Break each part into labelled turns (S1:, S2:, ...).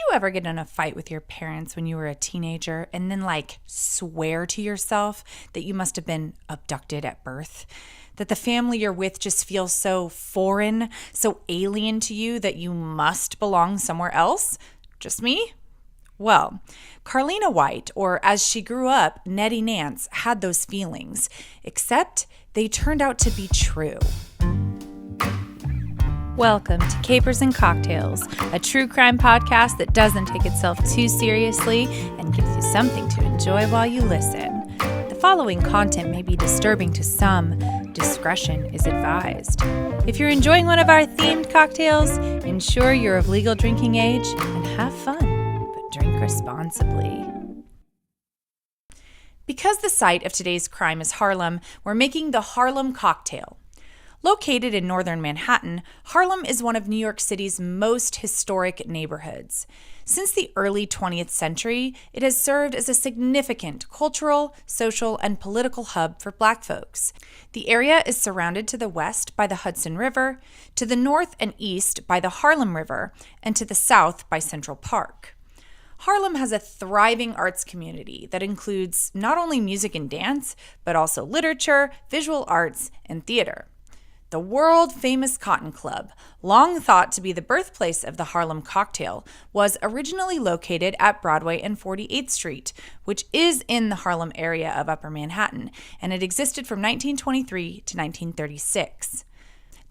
S1: you ever get in a fight with your parents when you were a teenager and then swear to yourself that you must have been abducted at birth? That the family you're with just feels so foreign, so alien to you that you must belong somewhere else? Just me? Well, Carlina White, or as she grew up, Netty Nance, had those feelings, except they turned out to be true. Welcome to Capers and Cocktails, a true crime podcast that doesn't take itself too seriously and gives you something to enjoy while you listen. The following content may be disturbing to some. Discretion is advised. If you're enjoying one of our themed cocktails, ensure you're of legal drinking age and have fun, but drink responsibly. Because the site of today's crime is Harlem, we're making the Harlem Cocktail. Located in northern Manhattan, Harlem is one of New York City's most historic neighborhoods. Since the early 20th century, it has served as a significant cultural, social, and political hub for Black folks. The area is surrounded to the west by the Hudson River, to the north and east by the Harlem River, and to the south by Central Park. Harlem has a thriving arts community that includes not only music and dance, but also literature, visual arts, and theater. The world-famous Cotton Club, long thought to be the birthplace of the Harlem Cocktail, was originally located at Broadway and 48th Street, which is in the Harlem area of Upper Manhattan, and it existed from 1923 to 1936.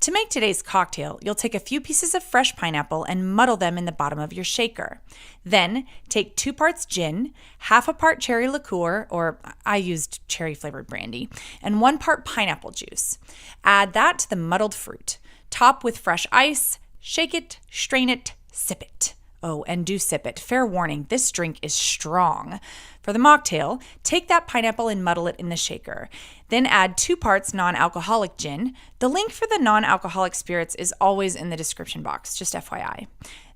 S1: To make today's cocktail, you'll take a few pieces of fresh pineapple and muddle them in the bottom of your shaker. Then, take 2 parts gin, half a part cherry liqueur, or I used cherry-flavored brandy, and 1 part pineapple juice. Add that to the muddled fruit. Top with fresh ice, shake it, strain it, sip it. Oh, and do sip it. Fair warning, this drink is strong. For the mocktail, take that pineapple and muddle it in the shaker. Then add 2 parts non-alcoholic gin. The link for the non-alcoholic spirits is always in the description box, just FYI.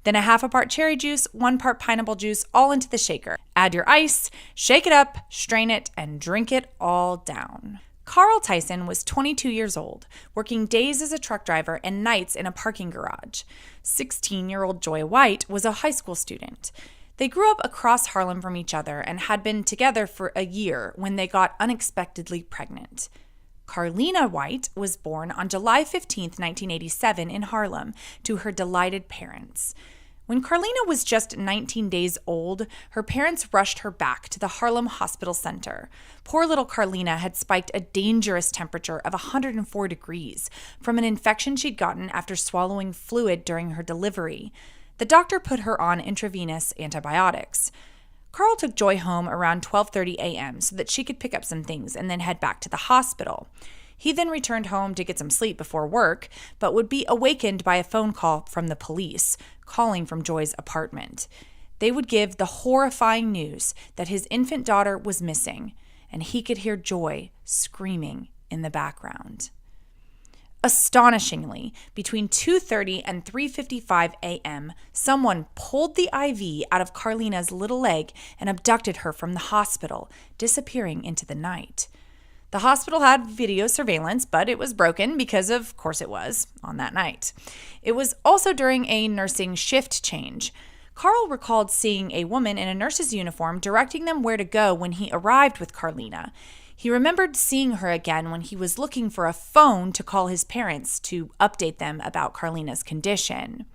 S1: Then a half a part cherry juice, 1 part pineapple juice, all into the shaker. Add your ice, shake it up, strain it, and drink it all down. Carl Tyson was 22 years old, working days as a truck driver and nights in a parking garage. 16-year-old Joy White was a high school student. They grew up across Harlem from each other and had been together for a year when they got unexpectedly pregnant. Carlina White was born on July 15, 1987 in Harlem to her delighted parents. When Carlina was just 19 days old, her parents rushed her back to the Harlem Hospital Center. Poor little Carlina had spiked a dangerous temperature of 104 degrees from an infection she'd gotten after swallowing fluid during her delivery. The doctor put her on intravenous antibiotics. Carl took Joy home around 12:30 a.m. so that she could pick up some things and then head back to the hospital. He then returned home to get some sleep before work, but would be awakened by a phone call from the police, calling from Joy's apartment. They would give the horrifying news that his infant daughter was missing, and he could hear Joy screaming in the background. Astonishingly, between 2:30 and 3:55 a.m., someone pulled the IV out of Carlina's little leg and abducted her from the hospital, disappearing into the night. The hospital had video surveillance, but it was broken because, of course it was, on that night. It was also during a nursing shift change. Carl recalled seeing a woman in a nurse's uniform directing them where to go when he arrived with Carlina. He remembered seeing her again when he was looking for a phone to call his parents to update them about Carlina's condition.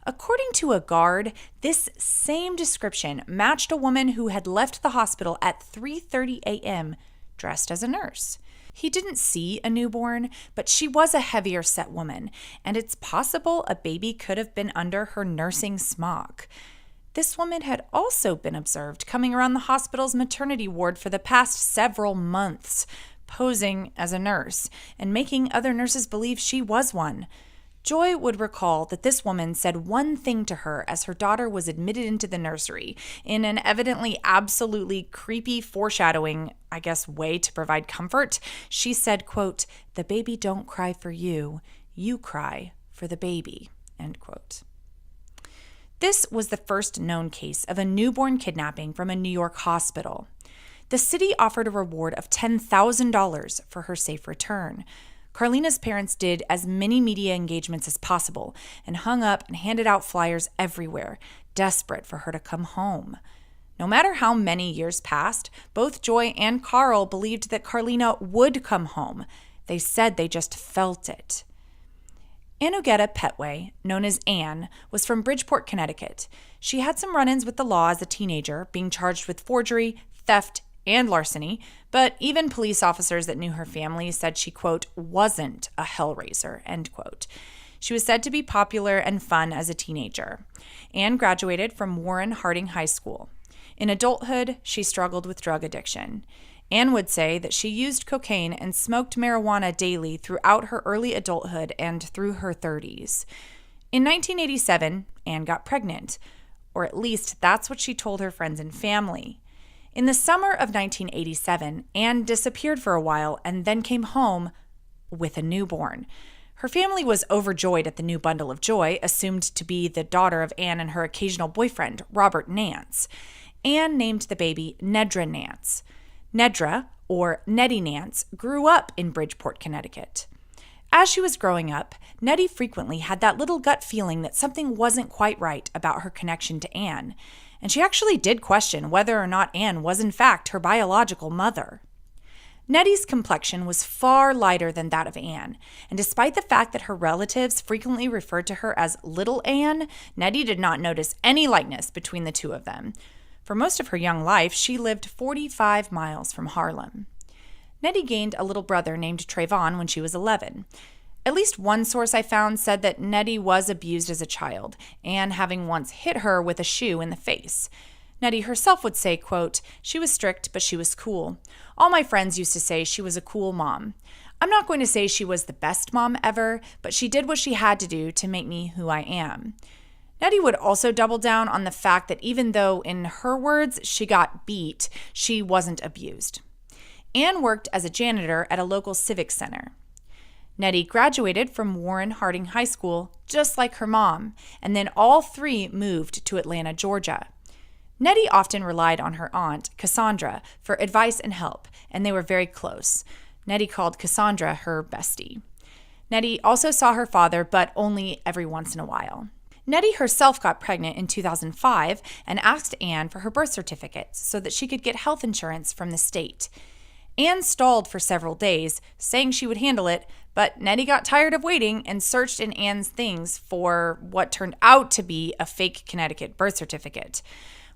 S1: According to a guard, this same description matched a woman who had left the hospital at 3:30 a.m., dressed as a nurse. He didn't see a newborn, but she was a heavier set woman, and it's possible a baby could have been under her nursing smock. This woman had also been observed coming around the hospital's maternity ward for the past several months, posing as a nurse and making other nurses believe she was one. Joy would recall that this woman said one thing to her as her daughter was admitted into the nursery in an evidently absolutely creepy foreshadowing, way to provide comfort. She said, quote, "The baby don't cry for you, you cry for the baby," end quote. This was the first known case of a newborn kidnapping from a New York hospital. The city offered a reward of $10,000 for her safe return. Carlina's parents did as many media engagements as possible and hung up and handed out flyers everywhere, desperate for her to come home. No matter how many years passed, both Joy and Carl believed that Carlina would come home. They said they just felt it. Annugetta Petway, known as Anne, was from Bridgeport, Connecticut. She had some run-ins with the law as a teenager, being charged with forgery, theft, and larceny, but even police officers that knew her family said she, quote, wasn't a hellraiser, end quote. She was said to be popular and fun as a teenager. Anne graduated from Warren Harding High School. In adulthood, she struggled with drug addiction. Anne would say that she used cocaine and smoked marijuana daily throughout her early adulthood and through her 30s. In 1987, Anne got pregnant, or at least that's what she told her friends and family. In the summer of 1987, Anne disappeared for a while and then came home with a newborn. Her family was overjoyed at the new bundle of joy, assumed to be the daughter of Anne and her occasional boyfriend, Robert Nance. Anne named the baby Nedra Nance. Nedra, or Netty Nance, grew up in Bridgeport, Connecticut. As she was growing up, Netty frequently had that little gut feeling that something wasn't quite right about her connection to Anne, and she actually did question whether or not Anne was in fact her biological mother. Netty's complexion was far lighter than that of Anne, and despite the fact that her relatives frequently referred to her as Little Anne, Netty did not notice any likeness between the two of them. For most of her young life, she lived 45 miles from Harlem. Netty gained a little brother named Trayvon when she was 11. At least one source I found said that Netty was abused as a child, Anne having once hit her with a shoe in the face. Netty herself would say, quote, she was strict, but she was cool. All my friends used to say she was a cool mom. I'm not going to say she was the best mom ever, but she did what she had to do to make me who I am. Netty would also double down on the fact that even though, in her words, she got beat, she wasn't abused. Anne worked as a janitor at a local civic center. Netty graduated from Warren Harding High School, just like her mom, and then all three moved to Atlanta, Georgia. Netty often relied on her aunt, Cassandra, for advice and help, and they were very close. Netty called Cassandra her bestie. Netty also saw her father, but only every once in a while. Netty herself got pregnant in 2005 and asked Anne for her birth certificate so that she could get health insurance from the state. Anne stalled for several days, saying she would handle it, but Netty got tired of waiting and searched in Anne's things for what turned out to be a fake Connecticut birth certificate.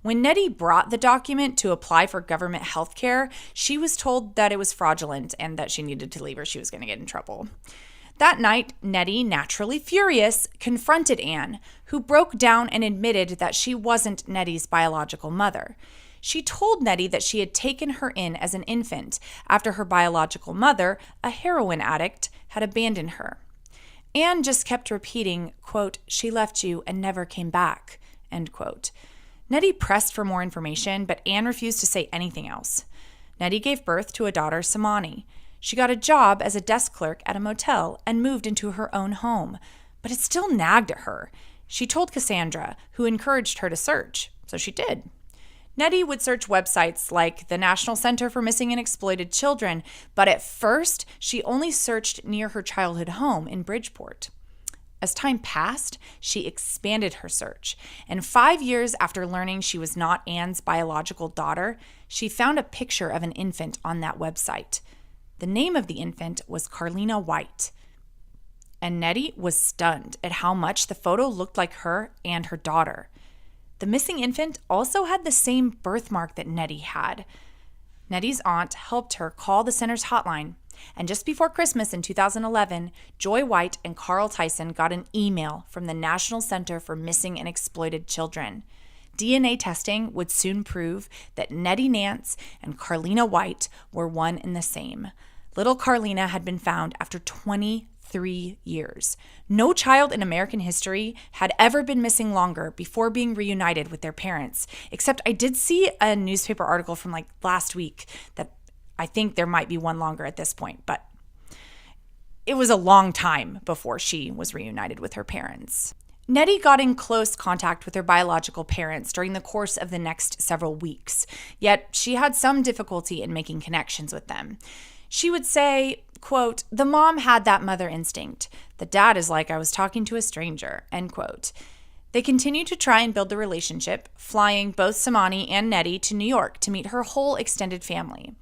S1: When Netty brought the document to apply for government health care, she was told that it was fraudulent and that she needed to leave or she was going to get in trouble. That night, Netty, naturally furious, confronted Anne, who broke down and admitted that she wasn't Netty's biological mother. She told Netty that she had taken her in as an infant after her biological mother, a heroin addict, had abandoned her. Anne just kept repeating, quote, she left you and never came back, end quote. Netty pressed for more information, but Anne refused to say anything else. Netty gave birth to a daughter, Samani. She got a job as a desk clerk at a motel and moved into her own home, but it still nagged at her. She told Cassandra, who encouraged her to search, so she did. Netty would search websites like the National Center for Missing and Exploited Children, but at first, she only searched near her childhood home in Bridgeport. As time passed, she expanded her search, and 5 years after learning she was not Anne's biological daughter, she found a picture of an infant on that website. The name of the infant was Carlina White, and Netty was stunned at how much the photo looked like her and her daughter. The missing infant also had the same birthmark that Netty had. Netty's aunt helped her call the center's hotline, and just before Christmas in 2011, Joy White and Carl Tyson got an email from the National Center for Missing and Exploited Children. DNA testing would soon prove that Netty Nance and Carlina White were one and the same. Little Carlina had been found after 23 years. No child in American history had ever been missing longer before being reunited with their parents, except I did see a newspaper article from last week that I think there might be one longer at this point, but it was a long time before she was reunited with her parents. Netty got in close contact with her biological parents during the course of the next several weeks, yet she had some difficulty in making connections with them. She would say, quote, the mom had that mother instinct. The dad is like I was talking to a stranger, end quote. They continued to try and build the relationship, flying both Samani and Nettie to New York to meet her whole extended family.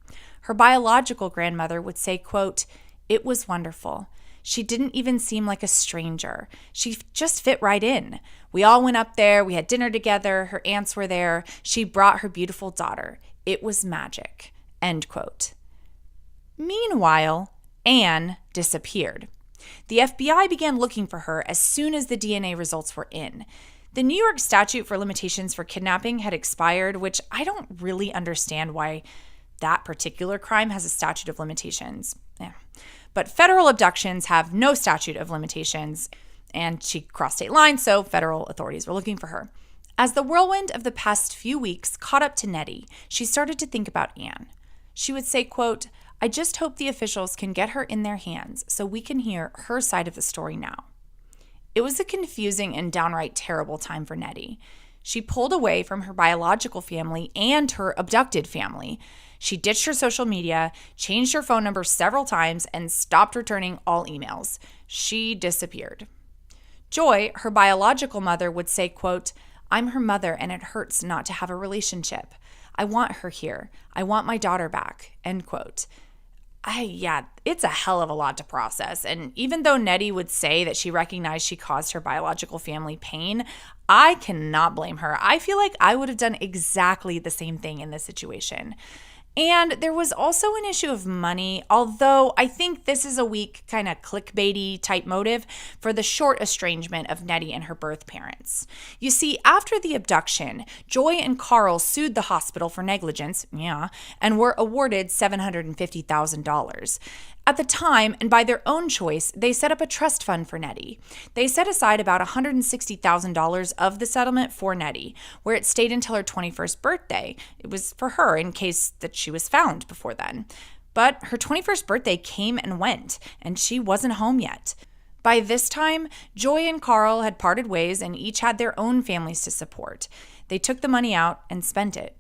S1: Her biological grandmother would say, quote, "It was wonderful. She didn't even seem like a stranger. She just fit right in. We all went up there. We had dinner together. Her aunts were there. She brought her beautiful daughter. It was magic." End quote. Meanwhile, Anne disappeared. The FBI began looking for her as soon as the DNA results were in. The New York statute for limitations for kidnapping had expired, which I don't really understand why that particular crime has a statute of limitations. But federal abductions have no statute of limitations, and she crossed state lines, so federal authorities were looking for her. As the whirlwind of the past few weeks caught up to Nettie, she started to think about Anne. She would say, quote, "I just hope the officials can get her in their hands so we can hear her side of the story now." It was a confusing and downright terrible time for Nettie. She pulled away from her biological family and her abducted family. She ditched her social media, changed her phone number several times, and stopped returning all emails. She disappeared. Joy, her biological mother, would say, quote, "I'm her mother and it hurts not to have a relationship. I want her here. I want my daughter back." End quote. It's a hell of a lot to process. And even though Nettie would say that she recognized she caused her biological family pain, I cannot blame her. I feel like I would have done exactly the same thing in this situation. And there was also an issue of money, although I think this is a weak kind of clickbaity type motive for the short estrangement of Nettie and her birth parents. You see, after the abduction, Joy and Carl sued the hospital for negligence, and were awarded $750,000. At the time, and by their own choice, they set up a trust fund for Nettie. They set aside about $160,000 of the settlement for Nettie, where it stayed until her 21st birthday. It was for her in case that she was found before then. But her 21st birthday came and went, and she wasn't home yet. By this time, Joy and Carl had parted ways and each had their own families to support. They took the money out and spent it.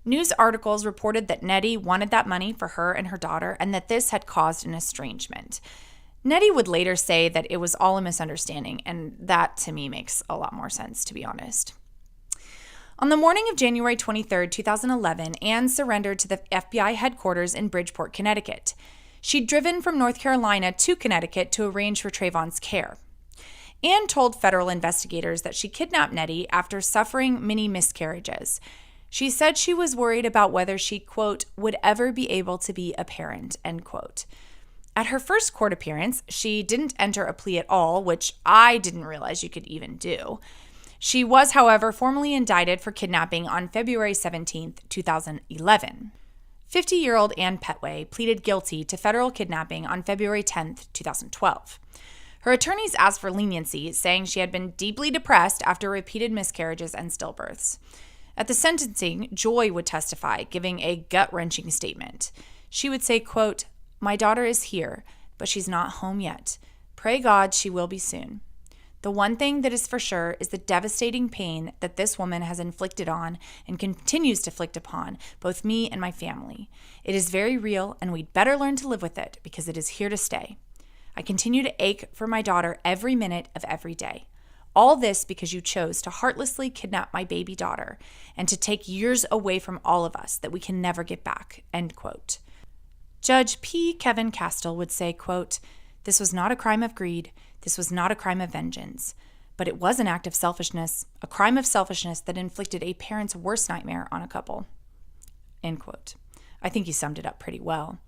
S1: News articles reported that Nettie wanted that money for her and her daughter and that this had caused an estrangement. Nettie would later say that it was all a misunderstanding, and that to me makes a lot more sense, to be honest. On the morning of January 23, 2011, Anne surrendered to the FBI headquarters in Bridgeport, Connecticut. She'd driven from North Carolina to Connecticut to arrange for Trayvon's care. Anne told federal investigators that she kidnapped Nettie after suffering many miscarriages. She said she was worried about whether she, quote, would ever be able to be a parent, end quote. At her first court appearance, she didn't enter a plea at all, which I didn't realize you could even do. She was, however, formally indicted for kidnapping on February 17, 2011. 50-year-old Anne Petway pleaded guilty to federal kidnapping on February 10, 2012. Her attorneys asked for leniency, saying she had been deeply depressed after repeated miscarriages and stillbirths. At the sentencing, Joy would testify, giving a gut-wrenching statement. She would say, quote, "My daughter is here, but she's not home yet. Pray God she will be soon. The one thing that is for sure is the devastating pain that this woman has inflicted on and continues to inflict upon both me and my family. It is very real, and we'd better learn to live with it because it is here to stay. I continue to ache for my daughter every minute of every day. All this because you chose to heartlessly kidnap my baby daughter and to take years away from all of us that we can never get back," end quote. Judge P. Kevin Castile would say, quote, "This was not a crime of greed. This was not a crime of vengeance. But it was an act of selfishness, a crime of selfishness that inflicted a parent's worst nightmare on a couple," end quote. I think he summed it up pretty well.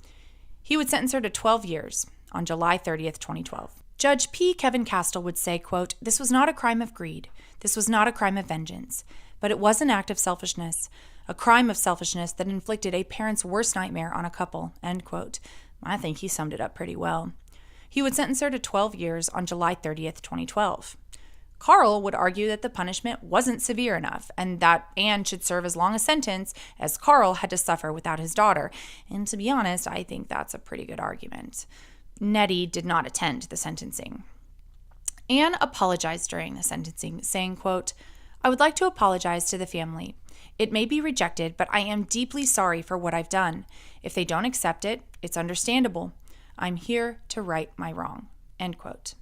S1: He would sentence her to 12 years on July 30th, 2012. Judge P. Kevin Castile would say, quote, "This was not a crime of greed. This was not a crime of vengeance. But it was an act of selfishness, a crime of selfishness that inflicted a parent's worst nightmare on a couple," end quote. I think he summed it up pretty well. He would sentence her to 12 years on July 30th, 2012. Carl would argue that the punishment wasn't severe enough and that Anne should serve as long a sentence as Carl had to suffer without his daughter. And to be honest, I think that's a pretty good argument. Nettie did not attend the sentencing. Anne apologized during the sentencing, saying, quote, "I would like to apologize to the family. It may be rejected, but I am deeply sorry for what I've done. If they don't accept it, it's understandable. I'm here to right my wrong," end quote.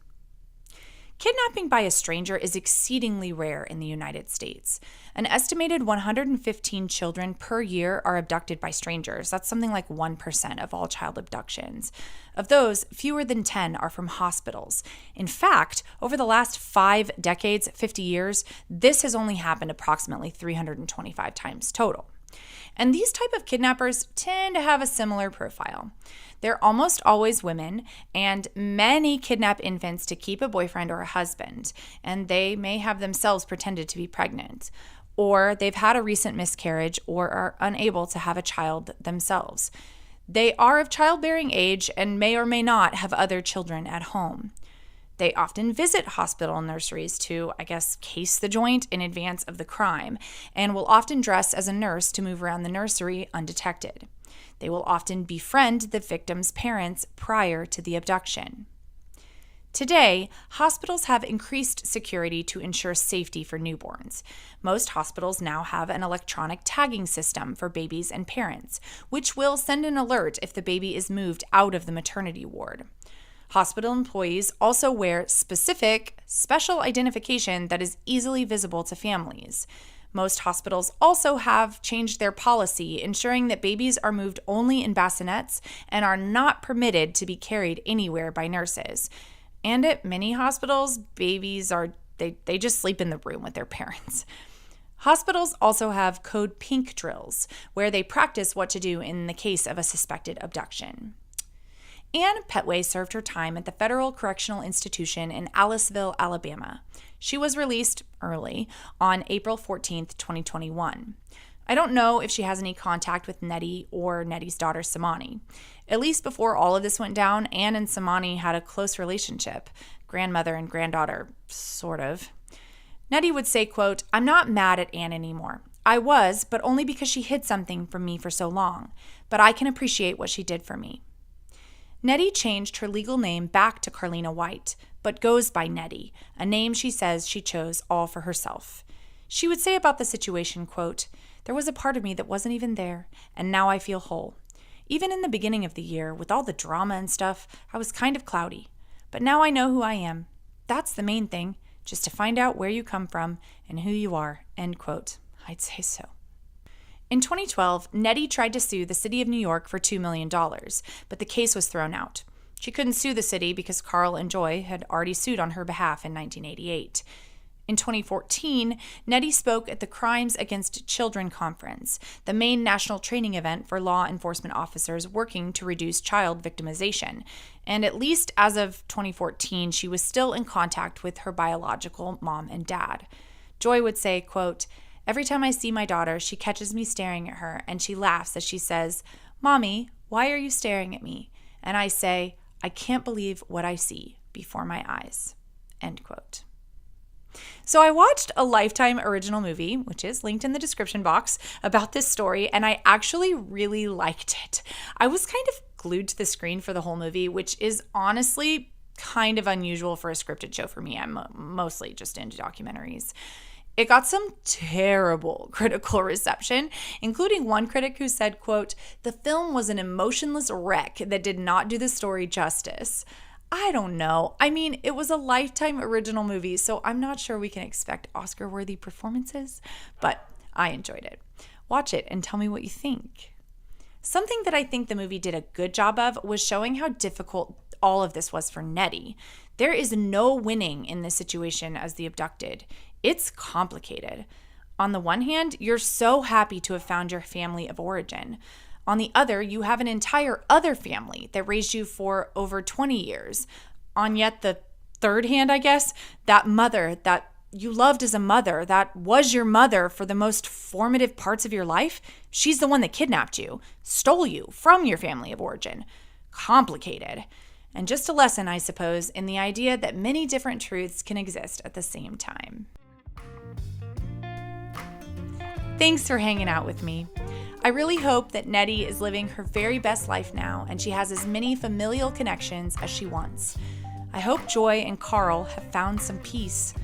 S1: Kidnapping by a stranger is exceedingly rare in the United States. An estimated 115 children per year are abducted by strangers. That's something like 1% of all child abductions. Of those, fewer than 10 are from hospitals. In fact, over the last 5 decades, 50 years, this has only happened approximately 325 times total. And these type of kidnappers tend to have a similar profile. They're almost always women, and many kidnap infants to keep a boyfriend or a husband, and they may have themselves pretended to be pregnant, or they've had a recent miscarriage or are unable to have a child themselves. They are of childbearing age and may or may not have other children at home. They often visit hospital nurseries to, case the joint in advance of the crime, and will often dress as a nurse to move around the nursery undetected. They will often befriend the victim's parents prior to the abduction. Today, hospitals have increased security to ensure safety for newborns. Most hospitals now have an electronic tagging system for babies and parents, which will send an alert if the baby is moved out of the maternity ward. Hospital employees also wear special identification that is easily visible to families. Most hospitals also have changed their policy, ensuring that babies are moved only in bassinets and are not permitted to be carried anywhere by nurses. And at many hospitals, babies they just sleep in the room with their parents. Hospitals also have Code Pink drills, where they practice what to do in the case of a suspected abduction. Anne Petway served her time at the Federal Correctional Institution in Aliceville, Alabama. She was released early on April 14, 2021. I don't know if she has any contact with Netty or Netty's daughter, Samani. At least before all of this went down, Anne and Samani had a close relationship. Grandmother and granddaughter, sort of. Netty would say, quote, "I'm not mad at Anne anymore. I was, but only because she hid something from me for so long. But I can appreciate what she did for me." Netty changed her legal name back to Carlina White, but goes by Netty, a name she says she chose all for herself. She would say about the situation, quote, "There was a part of me that wasn't even there, and now I feel whole. Even in the beginning of the year, with all the drama and stuff, I was kind of cloudy. But now I know who I am. That's the main thing, just to find out where you come from and who you are," end quote. I'd say so. In 2012, Netty tried to sue the city of New York for $2 million, but the case was thrown out. She couldn't sue the city because Carl and Joy had already sued on her behalf in 1988. In 2014, Netty spoke at the Crimes Against Children Conference, the main national training event for law enforcement officers working to reduce child victimization. And at least as of 2014, she was still in contact with her biological mom and dad. Joy would say, quote, "Every time I see my daughter, she catches me staring at her, and she laughs as she says, 'Mommy, why are you staring at me?' And I say, 'I can't believe what I see before my eyes,'" end quote. So I watched a Lifetime original movie, which is linked in the description box, about this story, and I actually really liked it. I was kind of glued to the screen for the whole movie, which is honestly kind of unusual for a scripted show for me. I'm mostly just into documentaries. It got some terrible critical reception, including one critic who said, quote, "The film was an emotionless wreck that did not do the story justice." I don't know. I mean, it was a Lifetime original movie, so I'm not sure we can expect Oscar-worthy performances, but I enjoyed it. Watch it and tell me what you think. Something that I think the movie did a good job of was showing how difficult all of this was for Netty. There is no winning in this situation as the abducted. It's complicated. On the one hand, you're so happy to have found your family of origin. On the other, you have an entire other family that raised you for over 20 years. On yet the third hand, I guess, that mother that you loved as a mother, that was your mother for the most formative parts of your life, she's the one that kidnapped you, stole you from your family of origin. Complicated. And just a lesson, I suppose, in the idea that many different truths can exist at the same time. Thanks for hanging out with me. I really hope that Netty is living her very best life now and she has as many familial connections as she wants. I hope Joy and Carl have found some peace.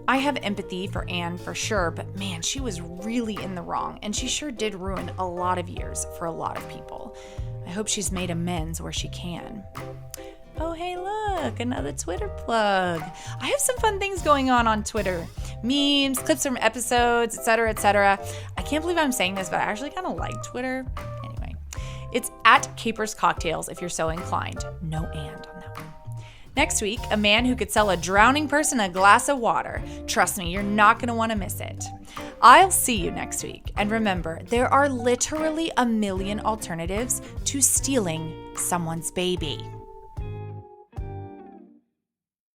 S1: I have empathy for Anne for sure, but man, she was really in the wrong and she sure did ruin a lot of years for a lot of people. I hope she's made amends where she can. Oh, hey, look, another Twitter plug. I have some fun things going on Twitter. Memes, clips from episodes, etc., etc. I can't believe I'm saying this, but I actually kind of like Twitter. Anyway, it's at Capers Cocktails if you're so inclined. No and on that one. Next week, a man who could sell a drowning person a glass of water. Trust me, you're not going to want to miss it. I'll see you next week. And remember, there are literally a million alternatives to stealing someone's baby.